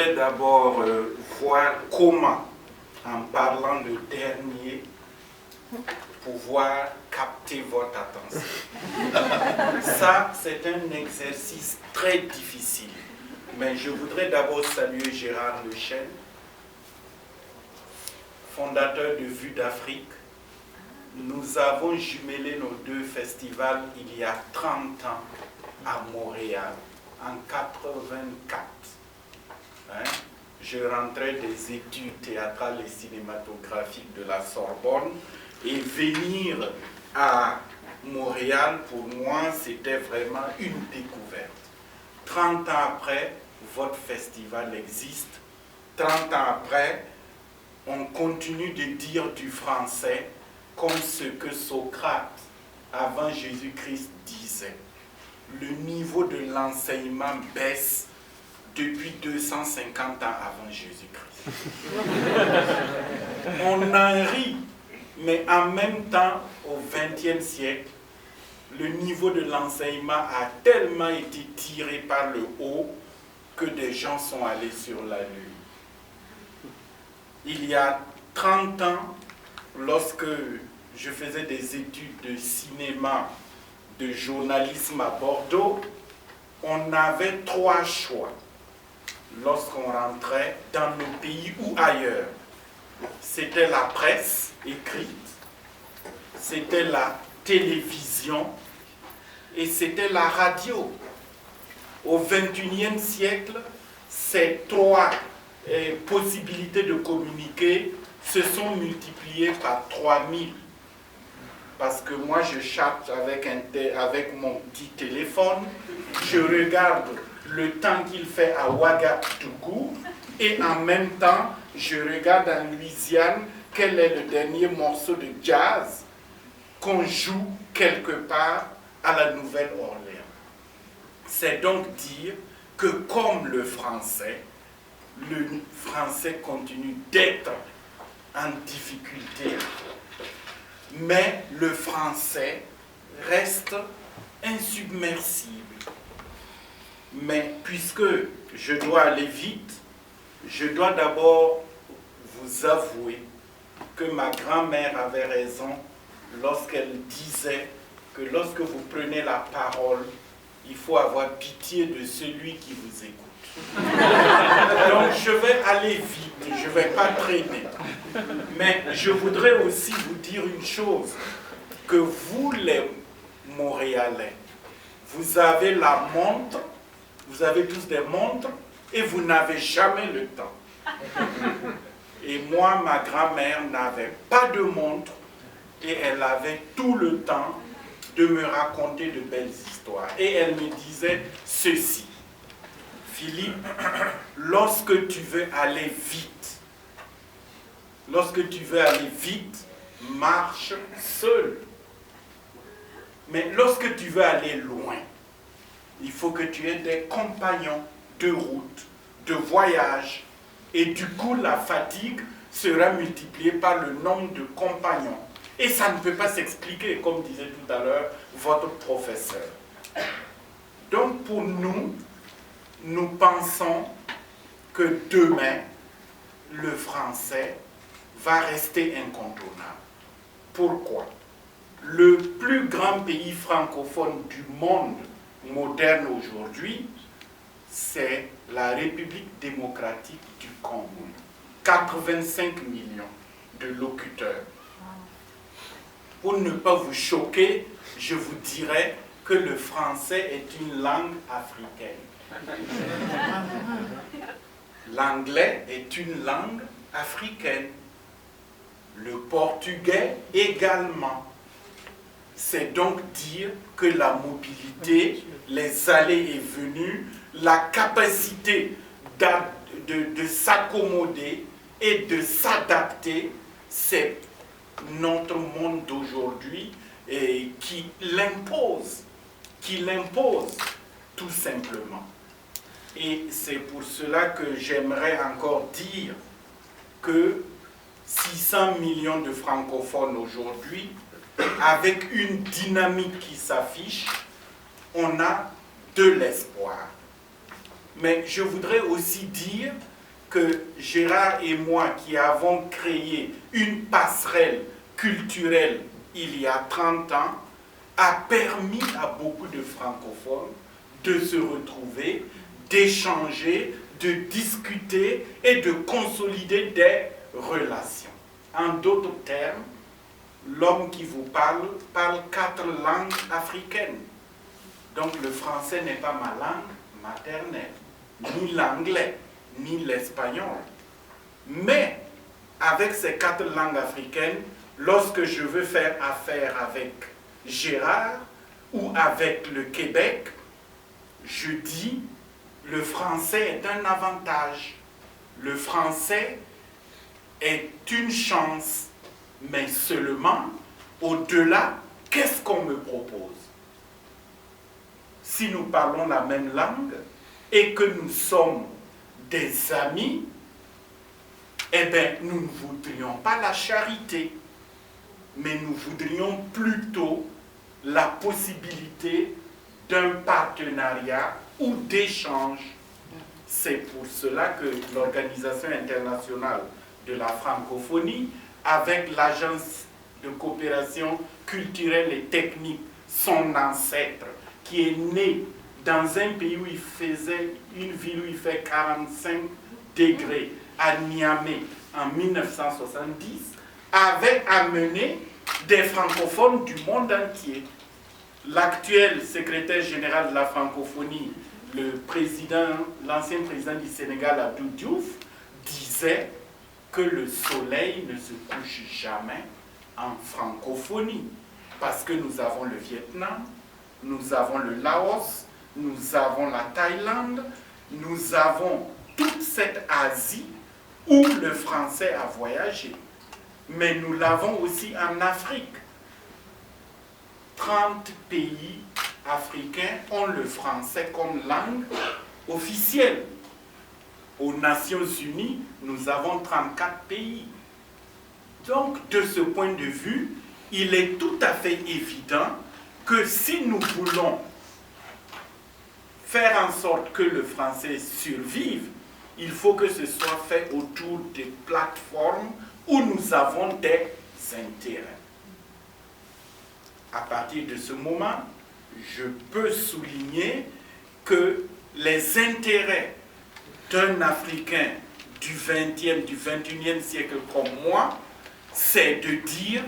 voudrais d'abord voir comment, en parlant le dernier, pouvoir capter votre attention. Ça, c'est un exercice très difficile. Mais je voudrais d'abord saluer Gérard Lechêne, fondateur de Vue d'Afrique. Nous avons jumelé nos deux festivals il y a 30 ans à Montréal, en 84. Je rentrais des études théâtrales et cinématographiques de la Sorbonne et venir à Montréal, pour moi, c'était vraiment une découverte. 30 ans après, votre festival existe. 30 ans après, on continue de dire du français comme ce que Socrate, avant Jésus-Christ, disait. Le niveau de l'enseignement baisse depuis 250 ans avant Jésus-Christ. On en rit, mais en même temps, au XXe siècle, le niveau de l'enseignement a tellement été tiré par le haut que des gens sont allés sur la Lune. Il y a 30 ans, lorsque je faisais des études de cinéma, de journalisme à Bordeaux, on avait 3 choix lorsqu'on rentrait dans nos pays ou ailleurs. C'était la presse écrite, c'était la télévision et c'était la radio. Au XXIe siècle, ces 3 possibilités de communiquer se sont multipliées par 3000. Parce que moi, je chatte avec mon petit téléphone, je regarde le temps qu'il fait à Ouagadougou, et en même temps, je regarde en Louisiane quel est le dernier morceau de jazz qu'on joue quelque part à la Nouvelle-Orléans. C'est donc dire que comme le français continue d'être en difficulté, mais le français reste insubmersible. Mais puisque je dois aller vite, je dois d'abord vous avouer que ma grand-mère avait raison lorsqu'elle disait que lorsque vous prenez la parole, il faut avoir pitié de celui qui vous écoute. Donc je vais aller vite, je ne vais pas traîner. Mais je voudrais aussi vous dire une chose, que vous les Montréalais, vous avez la montre, vous avez tous des montres et vous n'avez jamais le temps. Et moi, ma grand-mère n'avait pas de montre et elle avait tout le temps de me raconter de belles histoires. Et elle me disait ceci: Philippe, lorsque tu veux aller vite, marche seul. Mais lorsque tu veux aller loin, il faut que tu aies des compagnons de route, de voyage, et du coup la fatigue sera multipliée par le nombre de compagnons. Et ça ne peut pas s'expliquer, comme disait tout à l'heure votre professeur. Donc pour nous, nous pensons que demain, le français va rester incontournable. Pourquoi? Le plus grand pays francophone du monde moderne aujourd'hui, c'est la République démocratique du Congo. 85 millions de locuteurs. Pour ne pas vous choquer, je vous dirais que le français est une langue africaine. L'anglais est une langue africaine. Le portugais également. C'est donc dire que la mobilité, les allées et venues, la capacité de s'accommoder et de s'adapter, c'est notre monde d'aujourd'hui qui l'impose tout simplement. Et c'est pour cela que j'aimerais encore dire que 600 millions de francophones aujourd'hui, avec une dynamique qui s'affiche, on a de l'espoir. Mais je voudrais aussi dire que Gérard et moi qui avons créé une passerelle culturelle il y a 30 ans a permis à beaucoup de francophones de se retrouver, d'échanger, de discuter et de consolider des relations. En d'autres termes, l'homme qui vous parle 4 langues africaines. Donc le français n'est pas ma langue maternelle, ni l'anglais, ni l'espagnol. Mais avec ces 4 langues africaines, lorsque je veux faire affaire avec Gérard ou avec le Québec, je dis le français est un avantage. Le français est une chance, mais seulement au-delà, qu'est-ce qu'on me propose? Si nous parlons la même langue et que nous sommes des amis, eh bien, nous ne voudrions pas la charité, mais nous voudrions plutôt la possibilité d'un partenariat ou d'échange. C'est pour cela que l'Organisation internationale de la francophonie, avec l'Agence de coopération culturelle et technique, son ancêtre, qui est né dans un pays où il faisait, une ville où il fait 45 degrés, à Niamey, en 1970, avait amené des francophones du monde entier. L'actuel secrétaire général de la francophonie, l'ancien président du Sénégal, Abdou Diouf, disait que le soleil ne se couche jamais en francophonie, parce que nous avons le Vietnam, nous avons le Laos, nous avons la Thaïlande, nous avons toute cette Asie où le français a voyagé. Mais nous l'avons aussi en Afrique. 30 pays africains ont le français comme langue officielle. Aux Nations Unies, nous avons 34 pays. Donc, de ce point de vue, il est tout à fait évident que si nous voulons faire en sorte que le français survive, il faut que ce soit fait autour des plateformes où nous avons des intérêts. À partir de ce moment, je peux souligner que les intérêts d'un Africain du 20e, du 21e siècle comme moi, c'est de dire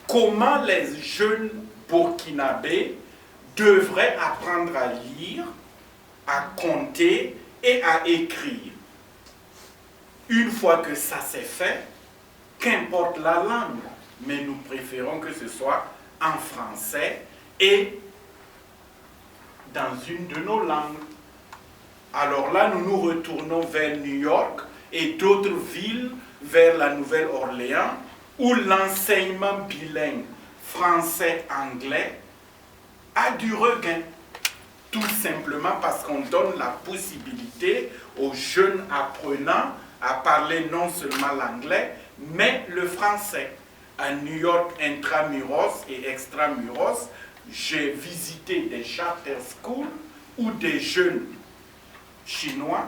comment les jeunes burkinabés devraient apprendre à lire, à compter et à écrire. Une fois que ça c'est fait, qu'importe la langue, mais nous préférons que ce soit en français et dans une de nos langues. Alors là, nous nous retournons vers New York et d'autres villes vers la Nouvelle-Orléans où l'enseignement bilingue français-anglais a du regain. Tout simplement parce qu'on donne la possibilité aux jeunes apprenants à parler non seulement l'anglais, mais le français. À New York, intramuros et extramuros, j'ai visité des charter schools où des jeunes chinois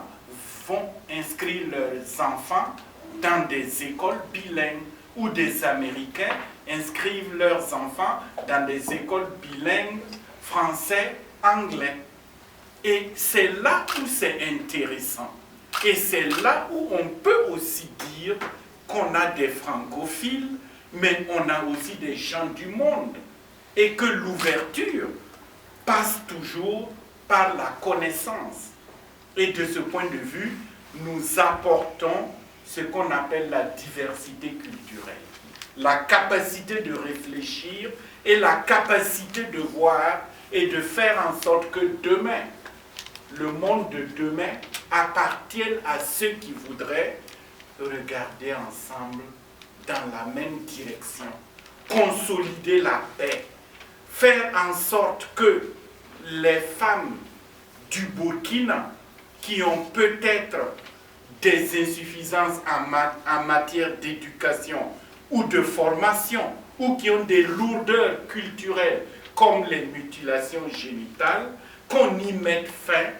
vont inscrire leurs enfants dans des écoles bilingues, où des Américains inscrivent leurs enfants dans des écoles bilingues français-anglais. Et c'est là où c'est intéressant. Et c'est là où on peut aussi dire qu'on a des francophiles, mais on a aussi des gens du monde. Et que l'ouverture passe toujours par la connaissance. Et de ce point de vue, nous apportons ce qu'on appelle la diversité culturelle. La capacité de réfléchir et la capacité de voir et de faire en sorte que demain, le monde de demain appartienne à ceux qui voudraient regarder ensemble dans la même direction, consolider la paix, faire en sorte que les femmes du Burkina qui ont peut-être des insuffisances en matière d'éducation ou de formation, ou qui ont des lourdeurs culturelles comme les mutilations génitales, qu'on y mette fin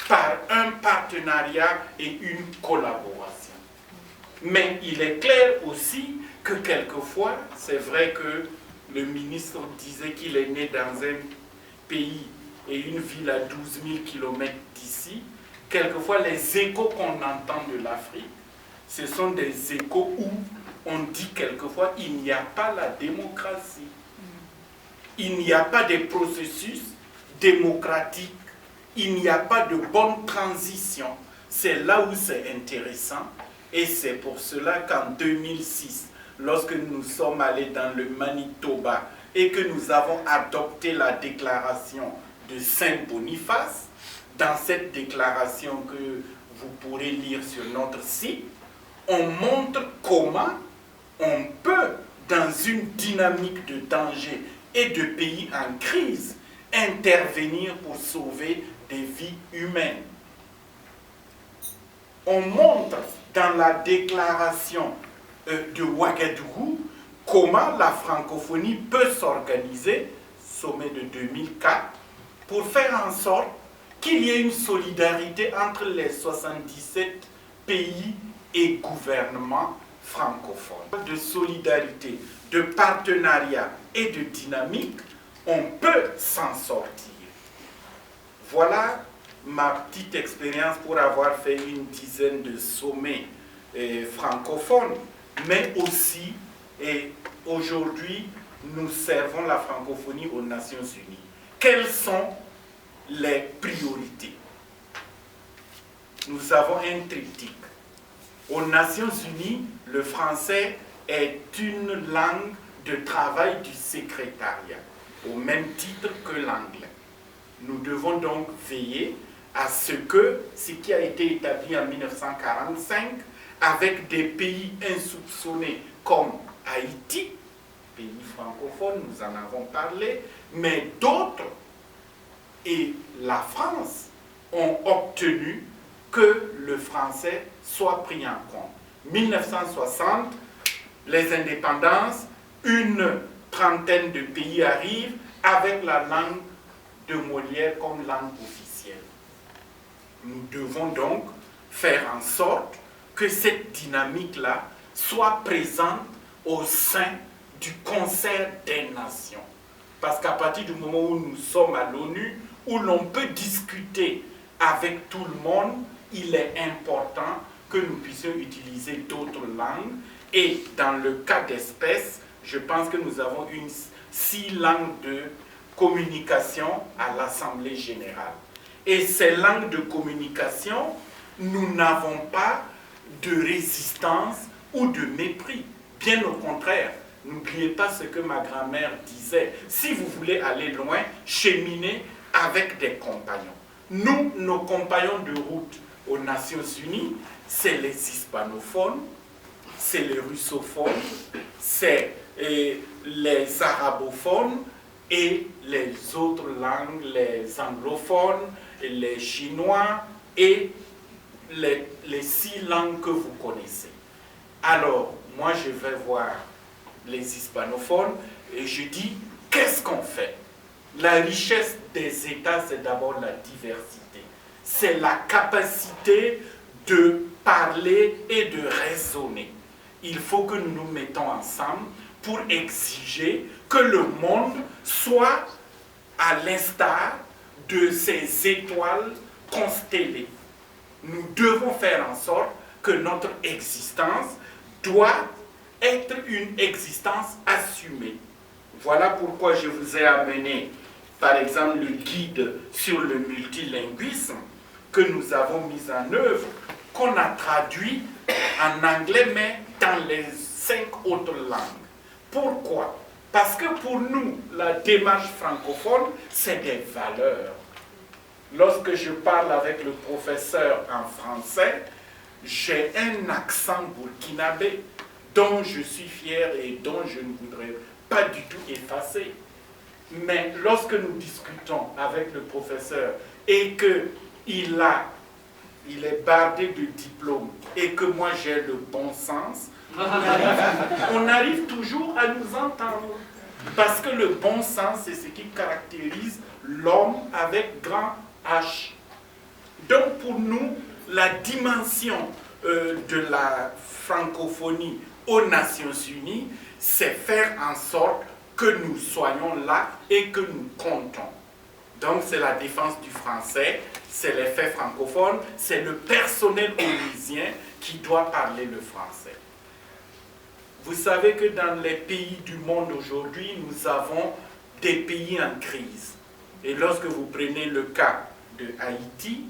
par un partenariat et une collaboration. Mais il est clair aussi que quelquefois, c'est vrai que le ministre disait qu'il est né dans un pays et une ville à 12 000 km d'ici. Quelquefois, les échos qu'on entend de l'Afrique, ce sont des échos où on dit quelquefois il n'y a pas la démocratie. Il n'y a pas de processus démocratique. Il n'y a pas de bonne transition. C'est là où c'est intéressant. Et c'est pour cela qu'en 2006, lorsque nous sommes allés dans le Manitoba et que nous avons adopté la déclaration de Saint-Boniface, dans cette déclaration que vous pourrez lire sur notre site, on montre comment on peut, dans une dynamique de danger et de pays en crise, intervenir pour sauver des vies humaines. On montre dans la déclaration de Ouagadougou comment la francophonie peut s'organiser, sommet de 2004, pour faire en sorte qu'il y ait une solidarité entre les 77 pays et gouvernements francophones. De solidarité, de partenariat et de dynamique, on peut s'en sortir. Voilà ma petite expérience pour avoir fait une dizaine de sommets francophones, mais aussi, et aujourd'hui, nous servons la francophonie aux Nations Unies. Quelles sont les priorités? Nous avons un triptyque. Aux Nations Unies, le français est une langue de travail du secrétariat, au même titre que l'anglais. Nous devons donc veiller à ce que ce qui a été établi en 1945, avec des pays insoupçonnés comme Haïti, pays francophone, nous en avons parlé, mais d'autres, et la France, ont obtenu que le français soit pris en compte. 1960, les indépendances, une trentaine de pays arrivent avec la langue de Molière comme langue officielle. Nous devons donc faire en sorte que cette dynamique-là soit présente au sein du concert des nations. Parce qu'à partir du moment où nous sommes à l'ONU, où l'on peut discuter avec tout le monde, il est important que nous puissions utiliser d'autres langues. Et dans le cas d'espèce, je pense que nous avons 6 langues de communication à l'Assemblée générale. Et ces langues de communication, nous n'avons pas de résistance ou de mépris. Bien au contraire, n'oubliez pas ce que ma grand-mère disait. Si vous voulez aller loin, cheminez avec des compagnons. Nous, nos compagnons de route aux Nations Unies, c'est les hispanophones, c'est les russophones, c'est les arabophones et les autres langues, les anglophones, les chinois et les 6 langues que vous connaissez. Alors, moi je vais voir les hispanophones et je dis, qu'est-ce qu'on fait? La richesse des États, c'est d'abord la diversité. C'est la capacité de parler et de raisonner. Il faut que nous nous mettons ensemble pour exiger que le monde soit à l'instar de ces étoiles constellées. Nous devons faire en sorte que notre existence doit être une existence assumée. Voilà pourquoi je vous ai amené, par exemple, le guide sur le multilinguisme que nous avons mis en œuvre, qu'on a traduit en anglais, mais dans les 5 autres langues. Pourquoi? Parce que pour nous, la démarche francophone, c'est des valeurs. Lorsque je parle avec le professeur en français, j'ai un accent burkinabé dont je suis fier et dont je ne voudrais pas du tout effacer. Mais lorsque nous discutons avec le professeur et qu'il est bardé de diplômes et que moi j'ai le bon sens, on arrive toujours à nous entendre. Parce que le bon sens, c'est ce qui caractérise l'homme avec grand H. Donc pour nous, la dimension de la francophonie aux Nations Unies, c'est faire en sorte que nous soyons là et que nous comptons. Donc c'est la défense du français, c'est les faits francophones, c'est le personnel onusien qui doit parler le français. Vous savez que dans les pays du monde aujourd'hui, nous avons des pays en crise. Et lorsque vous prenez le cas de Haïti,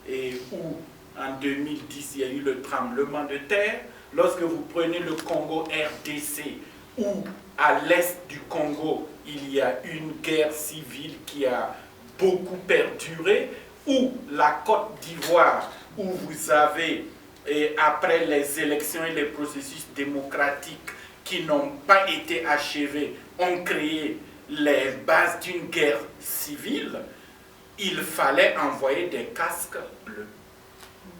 et où en 2010 il y a eu le tremblement de terre, lorsque vous prenez le Congo RDC, où à l'est du Congo il y a une guerre civile qui a beaucoup perduré, ou la Côte d'Ivoire, où vous avez, et après les élections et les processus démocratiques qui n'ont pas été achevés, ont créé les bases d'une guerre civile, il fallait envoyer des casques bleus.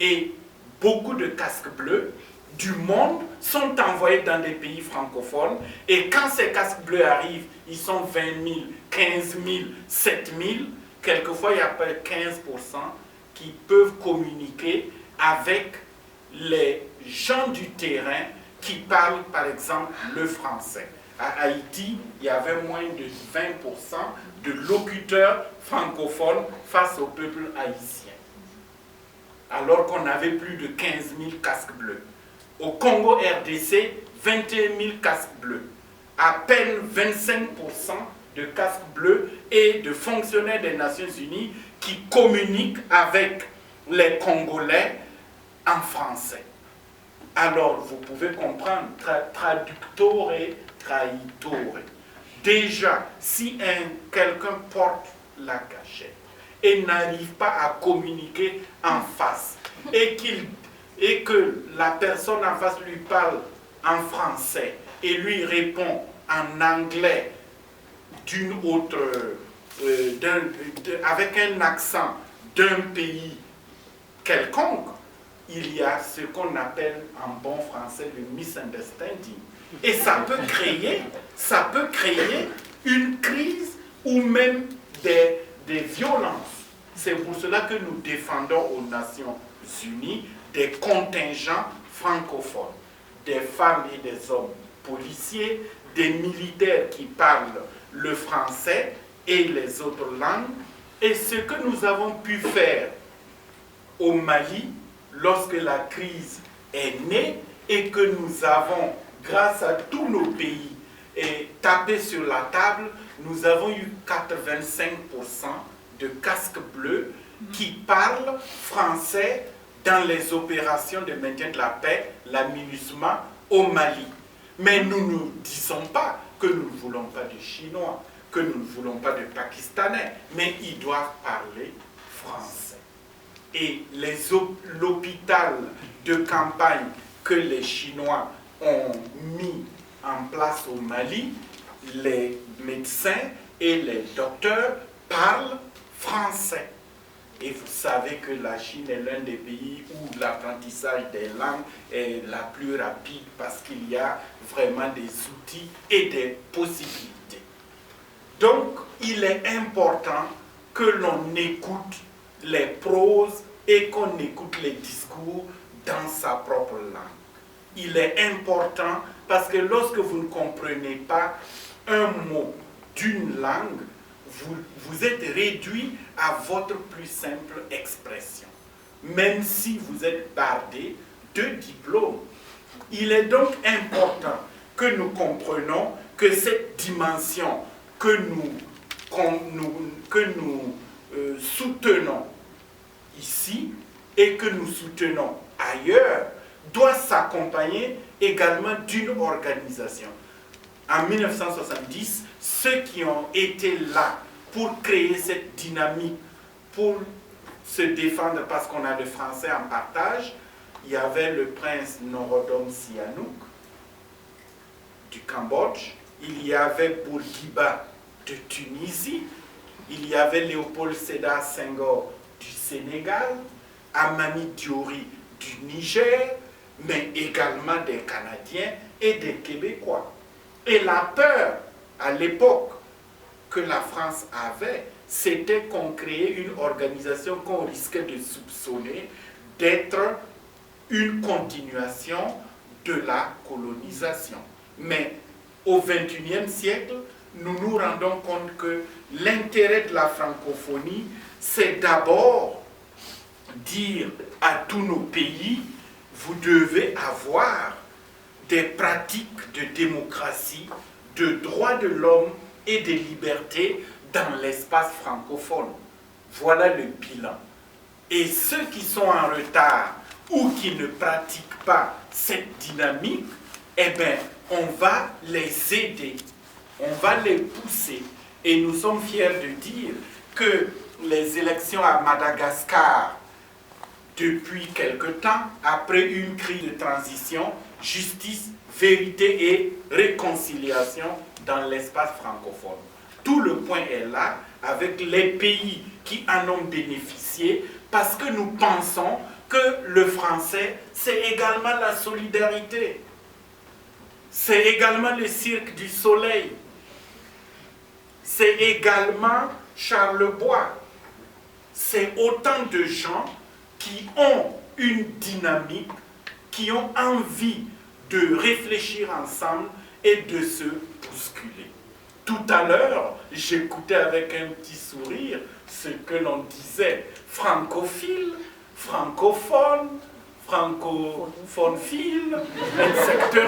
Et beaucoup de casques bleus du monde sont envoyés dans des pays francophones. Et quand ces casques bleus arrivent, ils sont 20 000, 15 000, 7 000. Quelquefois, il y a près de 15% qui peuvent communiquer avec les gens du terrain qui parlent, par exemple, le français. À Haïti, il y avait moins de 20% de locuteurs francophones face au peuple haïtien, alors qu'on avait plus de 15 000 casques bleus. Au Congo RDC, 21 000 casques bleus. À peine 25% de casques bleus et de fonctionnaires des Nations Unies qui communiquent avec les Congolais en français. Alors, vous pouvez comprendre, traductore, traitore. Déjà, si quelqu'un porte la cachette et n'arrive pas à communiquer en face, et que la personne en face lui parle en français et lui répond en anglais d'une autre, avec un accent d'un pays quelconque, il y a ce qu'on appelle en bon français le misunderstanding. Et ça peut créer une crise ou même des violences. C'est pour cela que nous défendons aux Nations Unies des contingents francophones, des femmes et des hommes policiers, des militaires qui parlent le français et les autres langues. Et ce que nous avons pu faire au Mali, lorsque la crise est née et que nous avons, grâce à tous nos pays, tapé sur la table, nous avons eu 85% de casques bleus qui parlent français dans les opérations de maintien de la paix, la MINUSMA, au Mali. Mais nous ne disons pas que nous ne voulons pas de Chinois, que nous ne voulons pas de Pakistanais, mais ils doivent parler français. Et l'hôpital de campagne que les Chinois ont mis en place au Mali, les médecins et les docteurs parlent français. Et vous savez que la Chine est l'un des pays où l'apprentissage des langues est la plus rapide parce qu'il y a vraiment des outils et des possibilités. Donc, il est important que l'on écoute les proses et qu'on écoute les discours dans sa propre langue. Il est important parce que lorsque vous ne comprenez pas un mot d'une langue, vous êtes réduit à votre plus simple expression, même si vous êtes bardé de diplômes. Il est donc important que nous comprenions que cette dimension que nous soutenons ici et que nous soutenons ailleurs doit s'accompagner également d'une organisation. En 1970, ceux qui ont été là pour créer cette dynamique, pour se défendre parce qu'on a le français en partage, il y avait le prince Norodom Sihanouk du Cambodge, il y avait Bourguiba de Tunisie, il y avait Léopold Sédar Senghor du Sénégal, Amani Diori du Niger, mais également des Canadiens et des Québécois. Et la peur à l'époque que la France avait, c'était qu'on créait une organisation qu'on risquait de soupçonner d'être une continuation de la colonisation. Mais au XXIe siècle, nous nous rendons compte que l'intérêt de la francophonie, c'est d'abord dire à tous nos pays, vous devez avoir des pratiques de démocratie, de droits de l'homme et des libertés dans l'espace francophone. Voilà le bilan. Et ceux qui sont en retard ou qui ne pratiquent pas cette dynamique, eh bien, on va les aider, on va les pousser. Et nous sommes fiers de dire que les élections à Madagascar, depuis quelque temps, après une crise de transition, justice, vérité et réconciliation dans l'espace francophone. Tout le point est là, avec les pays qui en ont bénéficié, parce que nous pensons que le français, c'est également la solidarité. C'est également le cirque du soleil. C'est également Charlebois. C'est autant de gens qui ont une dynamique, qui ont envie de réfléchir ensemble et de se bousculer. Tout à l'heure, j'écoutais avec un petit sourire ce que l'on disait, francophile, francophone, francophonephile, etc.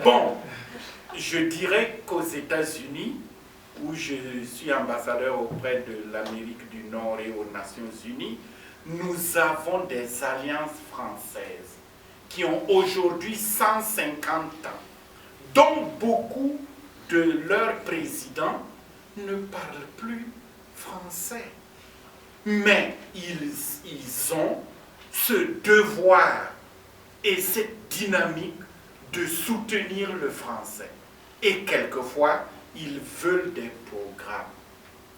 Bon, je dirais qu'aux États-Unis, où je suis ambassadeur auprès de l'Amérique du Nord et aux Nations Unies, nous avons des alliances françaises qui ont aujourd'hui 150 ans, dont beaucoup de leurs présidents ne parlent plus français. Mais ils ont ce devoir et cette dynamique de soutenir le français. Et quelquefois, ils veulent des programmes,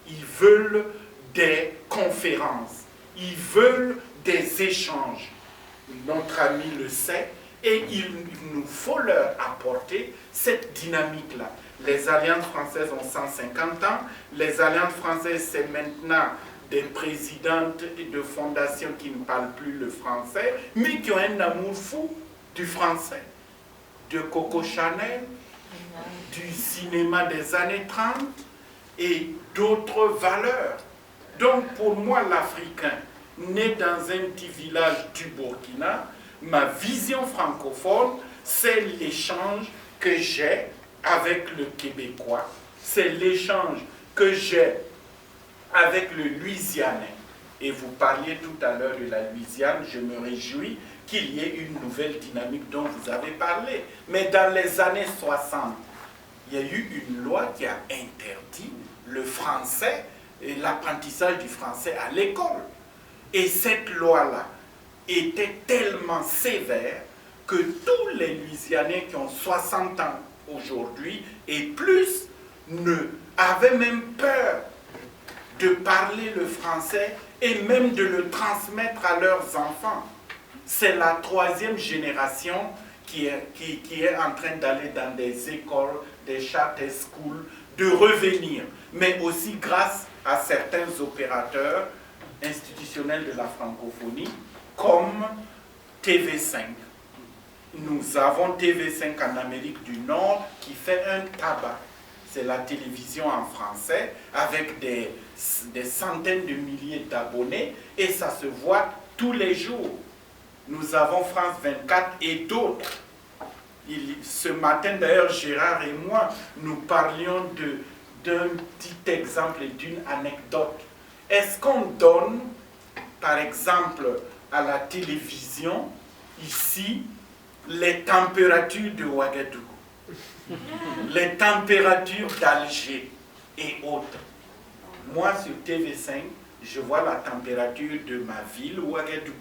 ils veulent des conférences, ils veulent des échanges. Notre ami le sait, et il nous faut leur apporter cette dynamique-là. Les alliances françaises ont 150 ans, les alliances françaises, c'est maintenant des présidentes et de fondations qui ne parlent plus le français, mais qui ont un amour fou du français, de Coco Chanel, du cinéma des années 30 et d'autres valeurs. Donc pour moi, l'Africain, né dans un petit village du Burkina, ma vision francophone, c'est l'échange que j'ai avec le Québécois, c'est l'échange que j'ai avec le Louisianais. Et vous parliez tout à l'heure de la Louisiane, je me réjouis qu'il y ait une nouvelle dynamique dont vous avez parlé. Mais dans les années 60, il y a eu une loi qui a interdit le français et l'apprentissage du français à l'école. Et cette loi-là était tellement sévère que tous les Louisianais qui ont 60 ans aujourd'hui et plus avaient même peur de parler le français et même de le transmettre à leurs enfants. C'est la 3e génération qui est en train d'aller dans des écoles, des charter schools, de revenir, mais aussi grâce à certains opérateurs institutionnels de la francophonie, comme TV5. Nous avons TV5 en Amérique du Nord qui fait un tabac. C'est la télévision en français avec des centaines de milliers d'abonnés et ça se voit tous les jours. Nous avons France 24 et d'autres. Ce matin d'ailleurs, Gérard et moi, nous parlions d'un petit exemple et d'une anecdote. Est-ce qu'on donne, par exemple, à la télévision, ici, les températures de Ouagadougou, les températures d'Alger et autres? Moi, sur TV5, je vois la température de ma ville, Ouagadougou.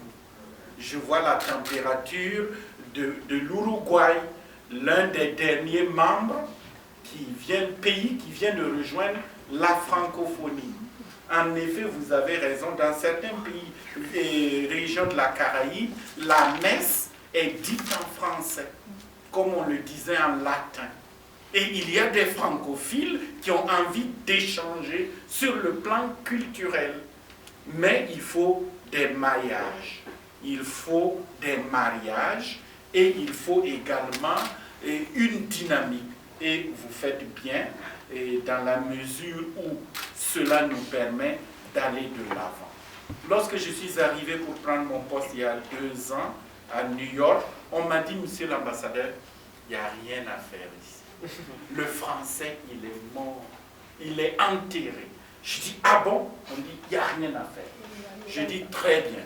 Je vois la température de l'Uruguay, l'un des derniers membres pays qui vient de rejoindre la francophonie. En effet, vous avez raison, dans certains pays et régions de la Caraïbe, la messe est dite en français, comme on le disait en latin. Et il y a des francophiles qui ont envie d'échanger sur le plan culturel. Mais il faut des maillages. il faut des mariages et il faut également une dynamique. Et vous faites bien dans la mesure où cela nous permet d'aller de l'avant. Lorsque je suis arrivé pour prendre mon poste il y a 2 ans à New York, on m'a dit, monsieur l'ambassadeur, il n'y a rien à faire ici. Le français, il est mort, il est enterré. Je dis, ah bon? On dit, il n'y a rien à faire. Je dis, très bien.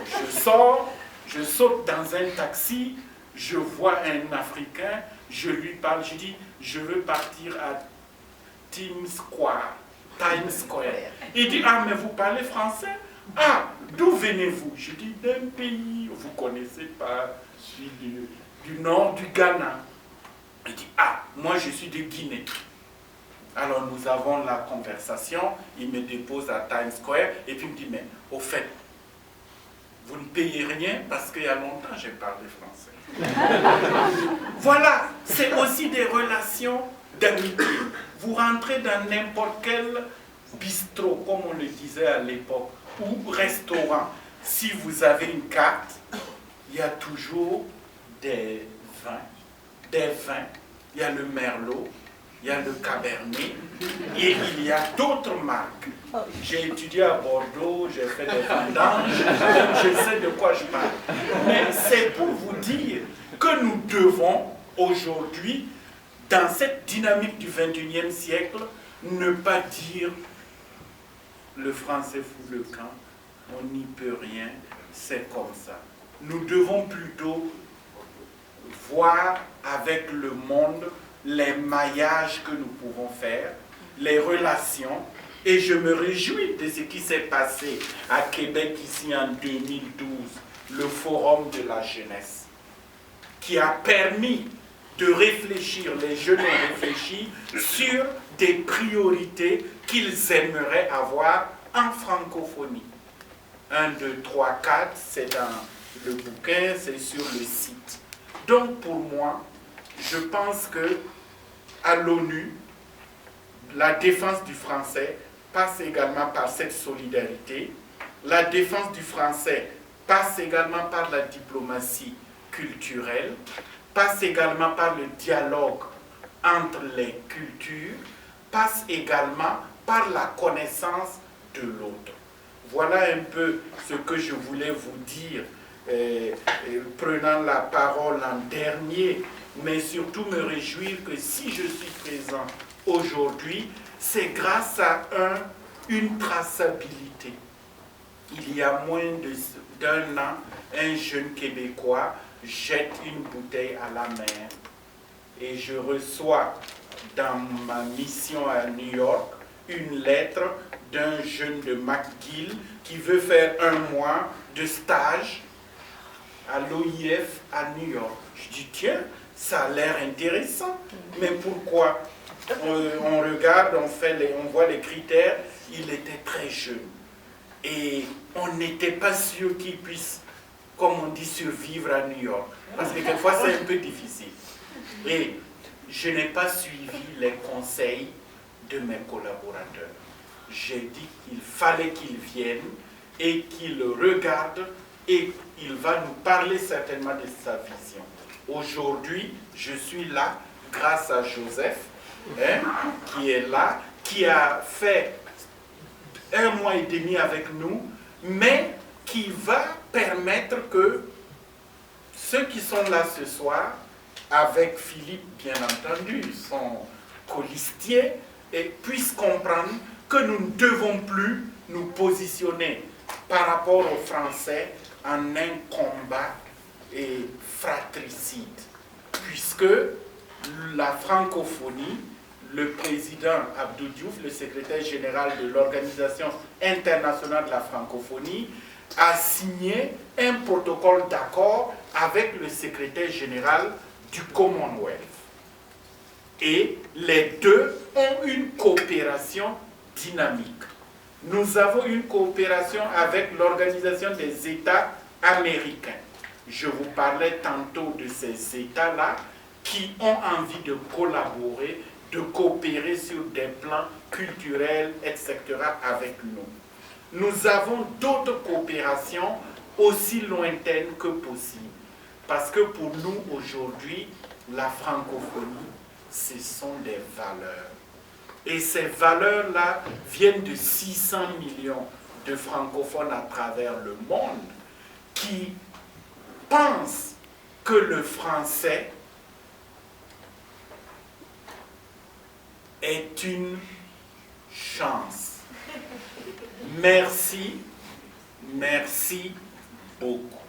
Je sors, je saute dans un taxi, je vois un Africain, je lui parle, je dis, je veux partir à Times Square. Il dit, ah, mais vous parlez français? Ah, d'où venez-vous? Je dis, d'un pays, vous ne connaissez pas, je suis du nord du Ghana. Il dit, ah, moi je suis de Guinée. Alors nous avons la conversation, il me dépose à Times Square, et puis il me dit, mais au fait, vous ne payez rien parce qu'il y a longtemps j'ai parlé français. Voilà, c'est aussi des relations d'amitié. Vous rentrez dans n'importe quel bistrot, comme on le disait à l'époque, ou restaurant. Si vous avez une carte, il y a toujours des vins. Il y a le Merlot, il y a le Cabernet, et il y a d'autres marques. J'ai étudié à Bordeaux, j'ai fait des vendanges, je sais de quoi je parle. Mais c'est pour vous dire que nous devons aujourd'hui, dans cette dynamique du XXIe siècle, ne pas dire le français fout le camp, on n'y peut rien, c'est comme ça. Nous devons plutôt voir avec le monde les maillages que nous pouvons faire, les relations, et je me réjouis de ce qui s'est passé à Québec ici en 2012, le Forum de la jeunesse, qui a permis de réfléchir, les jeunes ont réfléchi sur des priorités qu'ils aimeraient avoir en francophonie. 1, 2, 3, 4, c'est dans le bouquin, c'est sur le site. Donc pour moi, je pense que à l'ONU, la défense du français passe également par cette solidarité. La défense du français passe également par la diplomatie culturelle, passe également par le dialogue entre les cultures, passe également par la connaissance de l'autre. Voilà un peu ce que je voulais vous dire, prenant la parole en dernier, mais surtout me réjouir que si je suis présent aujourd'hui, c'est grâce à une traçabilité. Il y a moins d'1 an, un jeune Québécois jette une bouteille à la mer et je reçois dans ma mission à New York une lettre d'un jeune de McGill qui veut faire 1 mois de stage à l'OIF à New York. Je dis, tiens, ça a l'air intéressant, mais pourquoi? On regarde, on voit les critères, il était très jeune. Et on n'était pas sûr qu'il puisse, comme on dit, survivre à New York. Parce que quelquefois, c'est un peu difficile. Et je n'ai pas suivi les conseils de mes collaborateurs. J'ai dit qu'il fallait qu'il vienne et qu'il regarde et il va nous parler certainement de sa vision. Aujourd'hui, je suis là grâce à Joseph, qui est là, qui a fait 1 mois et demi avec nous, mais qui va permettre que ceux qui sont là ce soir, avec Philippe bien entendu, son colistier, puissent comprendre que nous ne devons plus nous positionner par rapport aux Français en un combat fratricide, puisque la francophonie, le président Abdou Diouf, le secrétaire général de l'Organisation internationale de la francophonie, a signé un protocole d'accord avec le secrétaire général du Commonwealth. Et les deux ont une coopération dynamique. Nous avons une coopération avec l'Organisation des États américains. Je vous parlais tantôt de ces États-là qui ont envie de collaborer, de coopérer sur des plans culturels, etc. avec nous. Nous avons d'autres coopérations aussi lointaine que possible. Parce que pour nous, aujourd'hui, la francophonie, ce sont des valeurs. Et ces valeurs-là viennent de 600 millions de francophones à travers le monde qui pensent que le français est une chance. Merci, merci beaucoup.